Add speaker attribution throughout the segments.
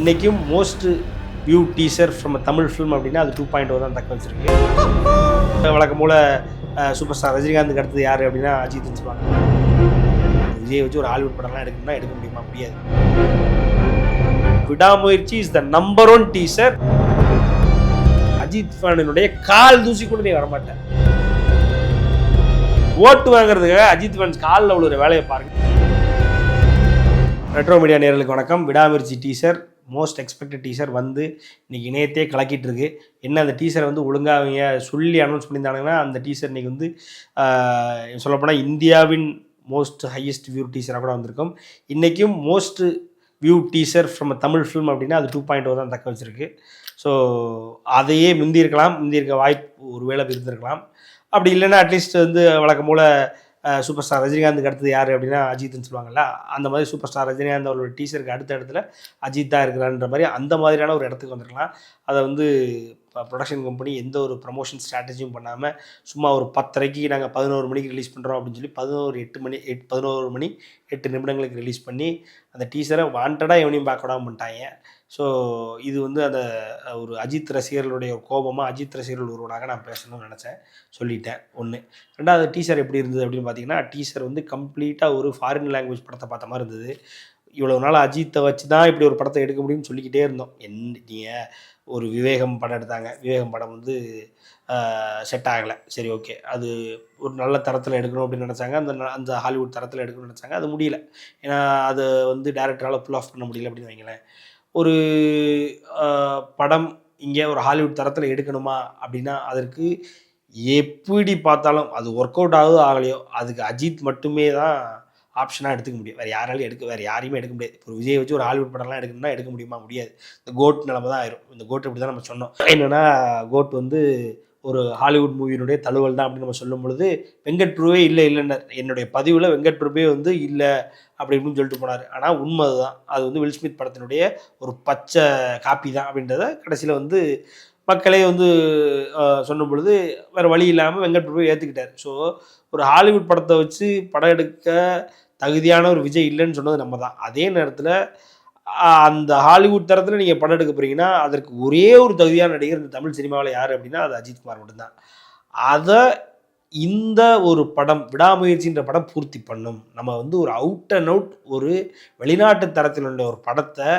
Speaker 1: இன்றைக்கும் most view teaser from Tamil film அப்படின்னா அது 2.0 தான் தக்க வச்சிருக்கு. வழக்கம் போல் சூப்பர் ஸ்டார் ரஜினிகாந்துக்கு அடுத்தது யார் அப்படின்னா அஜித்னு சொல்லுவாங்க. விஜய் வச்சு ஒரு ஹாலிவுட் படம்லாம் எடுக்கணும்னா எடுக்க முடியுமா? முடியாது. Vidaamuyarchi is the number 1 teaser. Ajith ஃபேனினுடைய கால் தூசி கூட நீ வரமாட்டேன். ஓட்டு வாங்குறதுக்காக அஜித் ஃபேன்ஸ் காலில் உள்ள வேலையை பாருங்க. ரெட்ரோ மீடியா நேயர்களுக்கு வணக்கம். விடாமுயற்சி டீசர் மோஸ்ட் எக்ஸ்பெக்டட் டீசர் வந்து இன்றைக்கி இணையத்தையே கலக்கிட்டு இருக்கு. என்ன அந்த டீசரை வந்து ஒழுங்காக அவங்க சொல்லி அனௌன்ஸ் பண்ணியிருந்தாங்கன்னா அந்த டீசர் இன்றைக்கி வந்து சொல்லப்போனால் இந்தியாவின் மோஸ்ட் ஹையஸ்ட் வியூ டீசராக கூட வந்திருக்கும். இன்றைக்கும் most view teaser from Tamil film அப்படின்னா அது 2.0 தான் தக்க வச்சிருக்கு. ஸோ அதையே முந்தியிருக்க வாய்ப்பு ஒரு வேளை இருந்திருக்கலாம். அப்படி இல்லைன்னா அட்லீஸ்ட் வந்து வழக்கம் போல் சூப்பர் ஸ்டார் ரஜினிகாந்துக்கு அடுத்தது யார் அப்படின்னா அஜித்னு சொல்லுவாங்கள்ல, அந்த மாதிரி சூப்பர் ஸ்டார் ரஜினிகாந்த் அவரோட டீசருக்கு அடுத்த இடத்துல அஜித் தான் இருக்கிறான்ற மாதிரி அந்த மாதிரியான ஒரு இடத்துக்கு வந்திருக்கலாம். அதை வந்து ப்ரொடக்ஷன் கம்பெனி எந்த ஒரு ப்ரமோஷன் ஸ்ட்ராட்டஜியும் பண்ணாமல் சும்மா ஒரு 10:30 நாங்கள் 11 மணிக்கு ரிலீஸ் பண்ணுறோம் அப்படின்னு சொல்லி 11 மணி 8 நிமிடங்களுக்கு ரிலீஸ் பண்ணி அந்த டீசரை வாண்டடாக எவனையும் பார்க்க விடாமல் பண்ணிட்டாங்க. ஸோ இது வந்து அந்த ஒரு அஜித் ரசிகர்களுடைய ஒரு கோபமாக அஜித் ரசிகர்கள் ஒருவனாக நான் பேசணும்னு நினச்சேன், சொல்லிட்டேன். ஒன்று. ரெண்டாவது, டீசர் எப்படி இருந்தது அப்படின்னு பார்த்தீங்கன்னா, டீசர் வந்து கம்ப்ளீட்டாக ஒரு ஃபாரின் லாங்குவேஜ் படத்தை பார்த்த மாதிரி இருந்தது. இவ்வளோ நாள் அஜித்தை வச்சு தான் இப்படி ஒரு படத்தை எடுக்க முடியும்னு சொல்லிக்கிட்டே இருந்தோம். நீங்கள் ஒரு விவேகம் படம் எடுத்தாங்க. விவேகம் படம் வந்து செட் ஆகலை. சரி, ஓகே, அது ஒரு நல்ல தரத்தில் எடுக்கணும் அப்படின்னு நினச்சாங்க. அந்த ஹாலிவுட் தரத்தில் எடுக்கணும்னு நினச்சாங்க. அது முடியல. ஏன்னா அதை வந்து டேரக்டரால் புல் ஆஃப் பண்ண முடியல அப்படின்னு வைங்களேன். ஒரு படம் இங்கே ஒரு ஹாலிவுட் தரத்தில் எடுக்கணுமா அப்படின்னா அதற்கு எப்படி பார்த்தாலும் அது ஒர்க் அவுட் ஆகுதோ ஆகலையோ அதுக்கு அஜித் மட்டுமே தான் ஆப்ஷனாக எடுத்துக்க முடியும். வேறு யாரையுமே எடுக்க முடியாது. இப்போ விஜய் வச்சு ஒரு ஹாலிவுட் படம்லாம் எடுக்கணும்னா எடுக்க முடியுமா? முடியாது. இந்த கோட் நிலமை தான் ஆயிரும். இந்த கோட் இப்படி தான் நம்ம சொன்னோம். என்னென்னா கோட் வந்து ஒரு ஹாலிவுட் மூவியினுடைய தழுவல் தான் அப்படின்னு நம்ம சொல்லும் பொழுது வெங்கட் பிரபுவே இல்லைன்னு என்னுடைய பதிவில் வெங்கட் பிரபுவே வந்து இல்லை அப்படி இப்படின்னு சொல்லிட்டு போனார். ஆனால் உண்மை தான். அது வந்து வில் ஸ்மித் படத்தினுடைய ஒரு பச்சை காப்பி தான் அப்படின்றத கடைசியில் வந்து மக்களே வந்து சொன்ன பொழுது வேறு வழி இல்லாமல் வெங்கட் பிரபு ஏற்றுக்கிட்டார். ஸோ ஒரு ஹாலிவுட் படத்தை வச்சு படம் எடுக்க தகுதியான ஒரு விஜய் இல்லைன்னு சொன்னது நம்ம தான். அதே நேரத்தில் அந்த ஹாலிவுட் தரத்தில் நீங்கள் படம் எடுக்க போகிறீங்கன்னா அதற்கு ஒரே ஒரு தகுதியான நடிகர் இந்த தமிழ் சினிமாவில் யார் அப்படின்னா அது அஜித்குமார் மட்டும்தான். அதை இந்த ஒரு படம் விடாமுயற்சின்ற படம் பூர்த்தி பண்ணும். நம்ம வந்து ஒரு அவுட் அண்ட் அவுட் ஒரு வெளிநாட்டு தரத்தில் உள்ள ஒரு படத்தை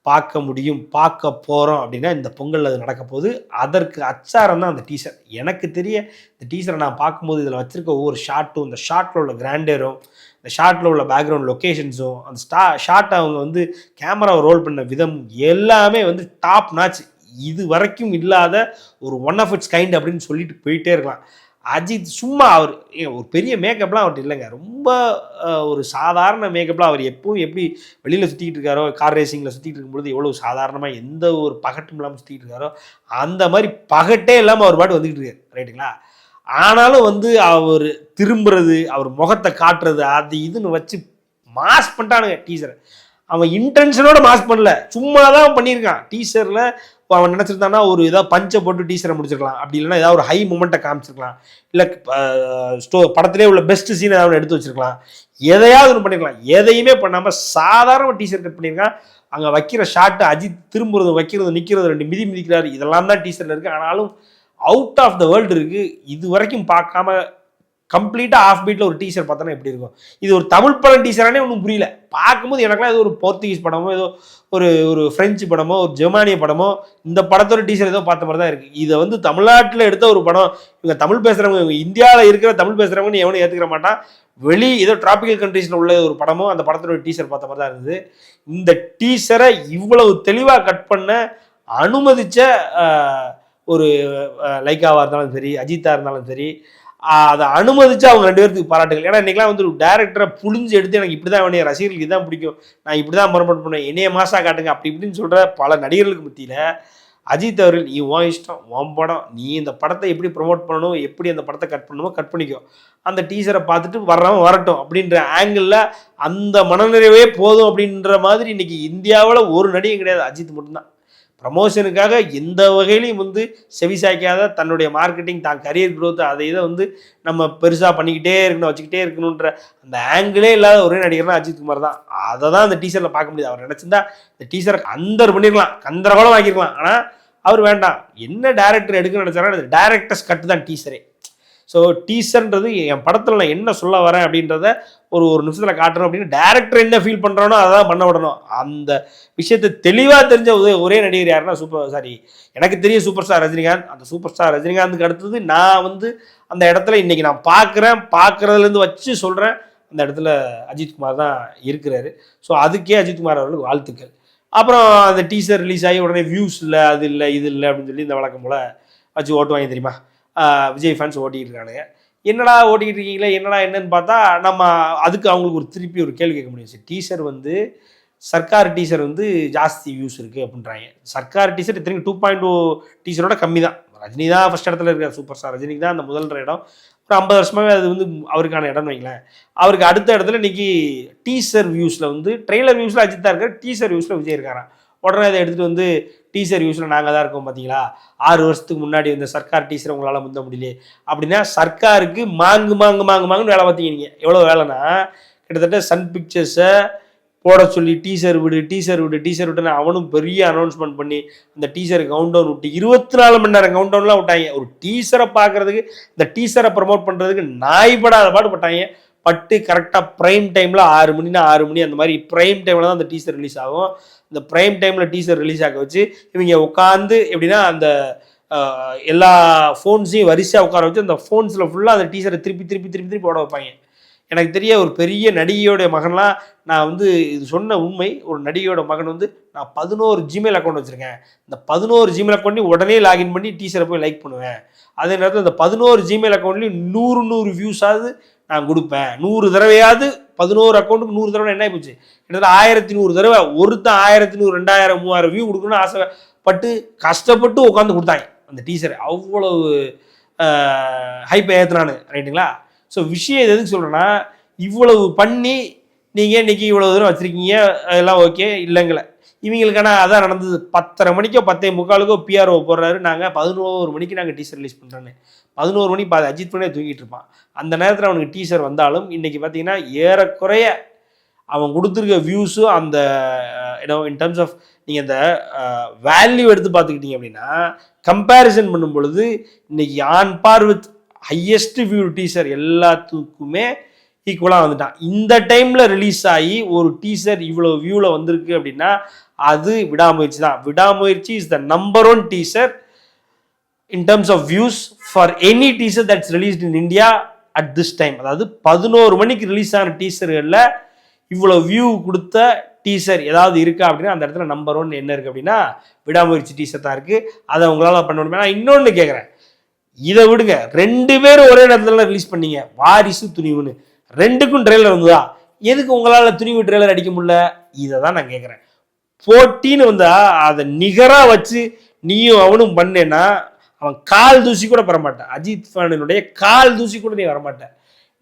Speaker 1: பார்க்க முடியும், பார்க்க போகிறோம் அப்படின்னா இந்த பொங்கல் அது நடக்க போகுது. அதற்கு அச்சாரம் தான் அந்த டீசர். எனக்கு தெரிய இந்த டீசரை நான் பார்க்கும்போது இதில் வச்சுருக்க ஒவ்வொரு ஷாட்டும், இந்த ஷாட்டில் உள்ள கிராண்டரும், இந்த ஷாட்டில் உள்ள பேக்ரவுண்ட் லொக்கேஷன்ஸும், அந்த ஷாட்டை அவங்க வந்து கேமராவை ரோல் பண்ண விதம் எல்லாமே வந்து டாப் நாச். இது வரைக்கும் இல்லாத ஒரு ஒன் ஆஃப் இட்ஸ் கைண்ட் அப்படின்னு சொல்லிட்டு போயிட்டே இருக்கலாம். அஜித் சும்மா அவர் ஒரு பெரிய மேக்கப்லாம் அவர்கிட்ட இல்லைங்க. ரொம்ப ஒரு சாதாரண மேக்கப்லாம். அவர் எப்பவும் எப்படி வெளியில் சுற்றிக்கிட்டு இருக்காரோ, கார் ரேசிங்கில் சுற்றிட்டு இருக்கும்பொழுது எவ்வளோ சாதாரணமாக எந்த ஒரு பகட்டும் இல்லாமல் சுற்றிக்கிட்டு இருக்காரோ அந்த மாதிரி பகட்டே இல்லாமல் அவர் பாட்டு வந்துக்கிட்டு இருக்காரு. ரைட்டுங்களா? ஆனாலும் வந்து அவர் திரும்புறது, அவர் முகத்தை காட்டுறது, அது இதுன்னு வச்சு மாஸ் பண்ணிட்டானுங்க டீசரை. அவன் இன்டென்ஷனோட மாஸ் பண்ணல, சும்மா தான் பண்ணியிருக்கான். டீசரில் அவன் நினச்சிருந்தானா ஒரு ஏதாவது பஞ்சை போட்டு டீசரை முடிச்சிருக்கலாம். அப்படி இல்லைன்னா ஏதாவது ஒரு ஹை மூமெண்ட்டை காமிச்சிருக்கலாம். இல்லை படத்திலே உள்ள பெஸ்ட் சீனை ஏதாவது எடுத்து வச்சிருக்கலாம். எதையாவது ஒன்று பண்ணியிருக்கலாம். எதையுமே பண்ணாமல் சாதாரண டீசர் கட் பண்ணியிருக்கான். அங்கே வைக்கிற ஷாட்டு அஜித் திரும்புறது, வைக்கிறது, நிற்கிறது, 2 மிதிக்கிறாரு, இதெல்லாம் தான் டீசரில் இருக்குது. ஆனாலும் அவுட் ஆஃப் த வேர்ல்டு இருக்குது. இது வரைக்கும் பார்க்காம கம்ப்ளீட்டாக ஆஃப் பீட்டில் ஒரு டீசர் பார்த்தோன்னா எப்படி இருக்கும்? இது ஒரு தமிழ் படம் டீசரானே ஒன்றும் புரியல. பார்க்கும்போது எனக்குலாம் ஏதோ ஒரு போர்த்துகீஸ் படமோ, ஏதோ ஒரு ஃப்ரெஞ்சு படமோ, ஒரு ஜெர்மானிய படமோ, இந்த படத்தோட டீசர் ஏதோ பார்த்த மாதிரி தான் இருக்குது. இதை வந்து தமிழ்நாட்டில் எடுத்த ஒரு படம். இவங்க தமிழ் பேசுகிறவங்க, இவங்க இந்தியாவில் இருக்கிற தமிழ் பேசுகிறவங்கன்னு எவனும் ஏற்றுக்கிற மாட்டான். ஏதோ டிராபிக்கல் கண்ட்ரீஸில் உள்ள ஒரு படமோ அந்த படத்தோட டீசர் பார்த்த மாதிரி தான் இருந்தது. இந்த டீசரை இவ்வளவு தெளிவாக கட் பண்ண அனுமதித்த ஒரு லைக்காவாக இருந்தாலும் சரி, அஜித்தாக இருந்தாலும் சரி, அதை அனுமதிச்சு அவங்க 2 பேருக்கு பாராட்டுகள். ஏன்னா இன்றைக்கெலாம் வந்து ஒரு டேரக்டரை புழிஞ்சு எடுத்து எனக்கு இப்படி தான் வேணும், ரசிகர்களுக்கு இதுதான் பிடிக்கும், நான் இப்படி தான் ப்ரமோட் பண்ணுவேன், என்னைய மாசாக காட்டுங்க அப்படி இப்படின்னு சொல்கிற பல நடிகர்களுக்கு மத்தியில் அஜித் அவர்கள் நீ உன் இஷ்டம், உன் படம், நீ இந்த படத்தை எப்படி ப்ரமோட் பண்ணணும், எப்படி அந்த படத்தை கட் பண்ணணுமோ கட் பண்ணிக்கோ, அந்த டீசரை பார்த்துட்டு வர்றவன் வரட்டும் அப்படின்ற ஆங்கிளில் அந்த மனநிறைவே போதும் அப்படின்ற மாதிரி இன்றைக்கி இந்தியாவில் ஒரு நடிகை கிடையாது, அஜித் மட்டும்தான். ப்ரமோஷனுக்காக எந்த வகையிலையும் வந்து செவிசாய்க்காத தன்னுடைய மார்க்கெட்டிங் தான் கரியர் க்ரோத் அதை இதை வந்து நம்ம பெருசாக பண்ணிக்கிட்டே இருக்கணும் வச்சுக்கிட்டே இருக்கணுன்ற அந்த ஆங்கிளே இல்லாத ஒரே நடிகர்னா அஜித் குமார் தான். அதை தான் அந்த டீசரில் பார்க்க முடியுது. அவர் நினச்சிருந்தா இந்த டீசரை கந்தர் பண்ணிருக்கலாம், கந்தரகோலம் வாங்கிருக்கலாம். ஆனால் அவர் வேண்டாம், என்ன டேரக்டர் எடுக்கணும்னு நினச்சாரா டேரக்டர்ஸ் கட்டு தான் டீசரே. ஸோ டீசர்ன்றது என் படத்தில் நான் என்ன சொல்ல வரேன் அப்படின்றத ஒரு நிமிஷத்தில் காட்டணும் அப்படின்னு டேரக்டர் என்ன ஃபீல் பண்ணுறானோ அதை தான் பண்ண விடணும். அந்த விஷயத்தை தெளிவாக தெரிஞ்ச ஒரே நடிகர் யாருன்னா எனக்கு தெரிய சூப்பர் ஸ்டார் ரஜினிகாந்த். அந்த சூப்பர் ஸ்டார் ரஜினிகாந்துக்கு அடுத்தது நான் வந்து அந்த இடத்துல இன்றைக்கி நான் பார்க்குறதுலேருந்து வச்சு சொல்கிறேன், அந்த இடத்துல அஜித்குமார் தான் இருக்கிறாரு. ஸோ அதுக்கே அஜித்குமார் அவர்களுக்கு வாழ்த்துக்கள். அப்புறம் அந்த டீசர் ரிலீஸ் ஆகி உடனே வியூஸ் இல்லை, அது இல்லை, இது இல்லை அப்படின்னு சொல்லி இந்த வழக்கம் போல் வச்சு ஓட்டுவாங்க தெரியுமா. விஜய் ஃபேன்ஸ் ஓட்டிகிட்டு இருக்கானுங்க. என்னடா ஓட்டிக்கிட்டு இருக்கீங்களே, என்னடா என்னன்னு பார்த்தா நம்ம அதுக்கு அவங்களுக்கு திருப்பி ஒரு கேள்வி கேட்க முடியும். டீசர் வந்து சர்க்கார் டீசர் வந்து ஜாஸ்தி வியூஸ் இருக்குது அப்படின்றாங்க. சர்க்கார் டீசர் இத்தனைக்கு 2.0 டீசரோட கம்மி தான். ரஜினி தான் ஃபஸ்ட் இடத்துல இருக்கார். சூப்பர் ஸ்டார் ரஜினிக்கு தான் அந்த முதல் இடம். ஒரு 50 வருஷமாகவே அது வந்து அவருக்கான இடம்னு வைங்களேன். அவருக்கு அடுத்த இடத்துல இன்றைக்கி டீசர் வியூஸில் வந்து ட்ரெய்லர் வியூஸில் அஜித் தான் இருக்கார், டீசர் வியூஸில் விஜய் இருக்காரான். உடனே அதை எடுத்துகிட்டு வந்து டீசர் வியூஸில் நாங்கள் தான் இருக்கோம் பார்த்தீங்களா, 6 வருஷத்துக்கு முன்னாடி இந்த சர்க்கார் டீசர் உங்களால் முந்த முடியலையே அப்படின்னா சர்க்காருக்கு மாங்குன்னு வேலை பார்த்தீங்க. நீங்கள் எவ்வளோ வேலைன்னா கிட்டத்தட்ட சன் பிக்சர்ஸை போட சொல்லி டீசர் விட்டுன்னு அவனும் பெரிய அனௌன்ஸ்மெண்ட் பண்ணி அந்த டீசரை கவுண்ட் டவுன் விட்டு 24 மணி நேரம் கவுண்ட் டவுன்லாம் விட்டாங்க. ஒரு டீசரை பார்க்குறதுக்கு, இந்த டீசரை ப்ரமோட் பண்ணுறதுக்கு நாய்படாத பாடுபட்டாங்க. பட்டு கரெக்டாக ப்ரைம் டைமில் 6 மணினா 6 மணி அந்த மாதிரி ப்ரைம் டைமில் தான் அந்த டீசர் ரிலீஸ் ஆகும். இந்த ப்ரைம் டைமில் டீசர் ரிலீஸ் ஆக வச்சு இவங்க உட்காந்து எப்படின்னா அந்த எல்லா ஃபோன்ஸையும் வரிசையாக உட்கார வச்சு அந்த ஃபோன்ஸில் ஃபுல்லாக அந்த டீசரை திருப்பி போட வைப்பாங்க. எனக்கு தெரிய ஒரு பெரிய நடிகையோடைய மகன்லாம் நான் வந்து இது சொன்ன உண்மை. ஒரு நடிகையோட மகன் வந்து நான் 11 ஜிமெயில் அக்கௌண்ட் வச்சுருக்கேன், இந்த 11 ஜிமெயில் அக்கௌண்ட்லையும் உடனே லாகின் பண்ணி டீசரை போய் லைக் பண்ணுவேன். அதே நேரத்தில் இந்த 11 ஜிமெயில் அக்கௌண்ட்லேயும் 100 வியூஸாவது நான் கொடுப்பேன். 100 தடவையாவது 11 அக்கௌண்ட்டுக்கு 100 தடவை என்ன ஆகிப்போச்சு, கிட்டத்தட்ட 1100 தடவை. ஒருத்தன் 1100 2000 3000 வியூ கொடுக்கணும்னு ஆசைப்பட்டு கஷ்டப்பட்டு உட்காந்து கொடுத்தாங்க அந்த டீசரை. அவ்வளவு ஹைப்பை ஏற்றுனானு ரைட்டுங்களா. ஸோ விஷயம் எதுக்கு சொல்கிறேன்னா, இவ்வளவு பண்ணி நீங்கள் இன்றைக்கி இவ்வளோ தூரம் வச்சுருக்கீங்க, அதெல்லாம் ஓகே இல்லைங்களே. இவங்களுக்கான அதான் நடந்தது. 10:30 மணிக்கோ 10:45க்கோ பிஆர்ஓ போடுறாரு, நாங்கள் 11 மணிக்கு நாங்கள் டீசர் ரிலீஸ் பண்ணுறோன்னு. 11 மணி அஜித் பண்ணே தூங்கிட்டு இருப்பான். அந்த நேரத்தில் அவனுக்கு டீசர் வந்தாலும் இன்றைக்கி பார்த்தீங்கன்னா ஏறக்குறைய அவன் கொடுத்துருக்க வியூஸும் அந்த இன் டர்ம்ஸ் ஆஃப் நீங்கள் இந்த வேல்யூ எடுத்து பார்த்துக்கிட்டீங்க அப்படின்னா கம்பேரிசன் பண்ணும் பொழுது இன்றைக்கி on par with highest view teaser எல்லாத்துக்குமே ஈக்குவலாக வந்துட்டான். இந்த டைமில் ரிலீஸ் ஆகி ஒரு டீசர் இவ்வளோ வியூவில் வந்திருக்கு அப்படின்னா அது விடாமுயற்சி தான். Vidaamuyarchi is the number 1 teaser in terms of views for any teaser that's released in India at this time. அதாவது 11 மணிக்கு ரிலீஸ் ஆன டீசர்களில் இவ்வளோ வியூ கொடுத்த டீசர் ஏதாவது இருக்கா அப்படின்னா அந்த இடத்துல நம்பர் 1 என்ன இருக்குது அப்படின்னா விடாமுயற்சி டீசர் தான் இருக்குது. அதை உங்களால் பண்ண முடியுமா? நான் இன்னொன்று கேட்குறேன், இதை விடுங்க, 2 பேரும் ஒரே நேரத்தில் ரிலீஸ் பண்ணீங்க, வாரிசு துணிவுன்னு. 2க்கும் ட்ரெய்லர் வந்ததா? எதுக்கு உங்களால் துணிவு ட்ரெய்லர் அடிக்க முடியல? இதை தான் நான் கேட்குறேன். போட்டின்னு வந்தா அதை நிகராக வச்சு நீயும் அவனும் பண்ணேன்னா அவன் கால் தூசி கூட பெறமாட்டான். அஜித் ஃபேனுடைய கால் தூசி கூட நீ வரமாட்டேன்.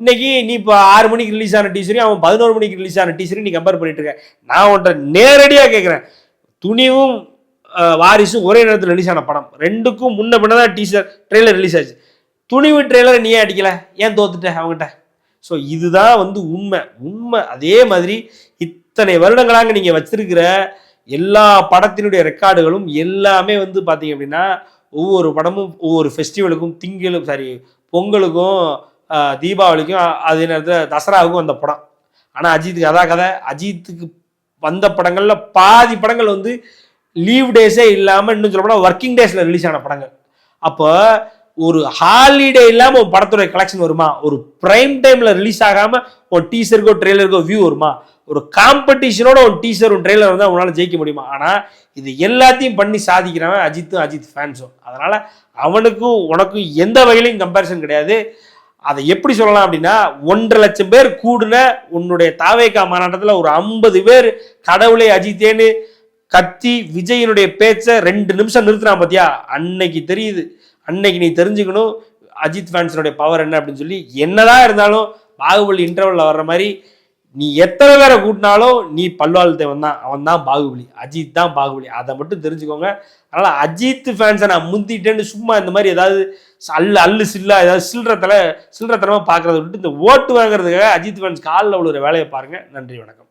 Speaker 1: இன்னைக்கு நீ இப்போ 6 மணிக்கு ரிலீஸ் ஆன டீசரையும் அவன் 11 மணிக்கு ரிலீஸ் ஆன டீசரையும் நீ கம்பேர் பண்ணிட்டு இருக்க. நான் உன்ட்ட நேரடியாக கேட்குறேன், துணிவும் வாரிசும் ஒரே நேரத்தில் ரிலீஸ் ஆன படம், 2க்கும் முன்ன பின்னதான் டீசர் ட்ரெய்லர் ரிலீஸ் ஆச்சு. துணிவு ட்ரெய்லரை நீ ஏன் அடிக்கல, ஏன் தோத்துட்ட அவங்ககிட்ட? ஸோ இதுதான் வந்து உண்மை. அதே மாதிரி இத்தனை வருடங்களாக நீங்கள் வச்சிருக்கிற எல்லா படத்தினுடைய ரெக்கார்டுகளும் எல்லாமே வந்து பார்த்தீங்க அப்படின்னா ஒவ்வொரு படமும் ஒவ்வொரு ஃபெஸ்டிவலுக்கும் பொங்கலுக்கும் தீபாவளிக்கும் அதே நேரத்தில் தசராவுக்கும் வந்த படம். ஆனால் அஜித்துக்கு அதான் கதை. அஜித்துக்கு வந்த படங்களில் பாதி படங்கள் வந்து லீவ் டேஸே இல்லாமல் இன்னும் சொல்ல போனால் ஒர்க்கிங் டேஸில் ரிலீஸ் ஆன படங்கள். அப்போ ஒரு ஹாலிடே இல்லாமல் ஒரு படத்துடைய கலெக்ஷன் வருமா? ஒரு ப்ரைம் டைமில் ரிலீஸ் ஆகாமல் ஒரு டீசருக்கோ ட்ரெய்லருக்கோ வியூ வருமா? ஒரு காம்படிஷனோட ஒரு டீசர் ஒரு ட்ரெய்லர் வந்து அவங்களால ஜெயிக்க முடியுமா? ஆனால் இது எல்லாத்தையும் பண்ணி சாதிக்கிறவன் அஜித்தும் அஜித் ஃபேன்ஸும். அதனால் அவனுக்கும் உனக்கும் எந்த வகையிலையும் கம்பேரிசன் கிடையாது. அதை எப்படி சொல்லலாம் அப்படின்னா 1.5 லட்சம் பேர் கூடுன உன்னுடைய தாவேகா மாநாட்டத்தில் ஒரு 50 பேர் கடவுளை அஜித்தேன்னு கத்தி விஜயனுடைய பேச்சை 2 நிமிஷம் நிறுத்தினான் பார்த்தியா, அன்னைக்கு தெரியுது. அன்னைக்கு நீ தெரிஞ்சுக்கணும் அஜித் ஃபேன்ஸனுடைய பவர் என்ன அப்படின்னு சொல்லி. என்னதான் இருந்தாலும் பாகுபலி இன்டர்வலில் வர்ற மாதிரி நீ எத்தனை பேரை கூட்டினாலும் நீ பல்வாழ் தேவன் தான், அவன் தான் பாகுபலி, அஜித் தான் பாகுபலி, அதை மட்டும் தெரிஞ்சுக்கோங்க. அதனால் அஜித் ஃபேன்ஸை நான் முந்திட்டேன்னு சும்மா இந்த மாதிரி ஏதாவது சில்லா ஏதாவது சில்லறத்தனமாக பார்க்குறத விட்டு இந்த ஓட்டு வாங்குறதுக்காக அஜித் ஃபேன்ஸ் காலில் உள்ள வேலையை பாருங்கள். நன்றி, வணக்கம்.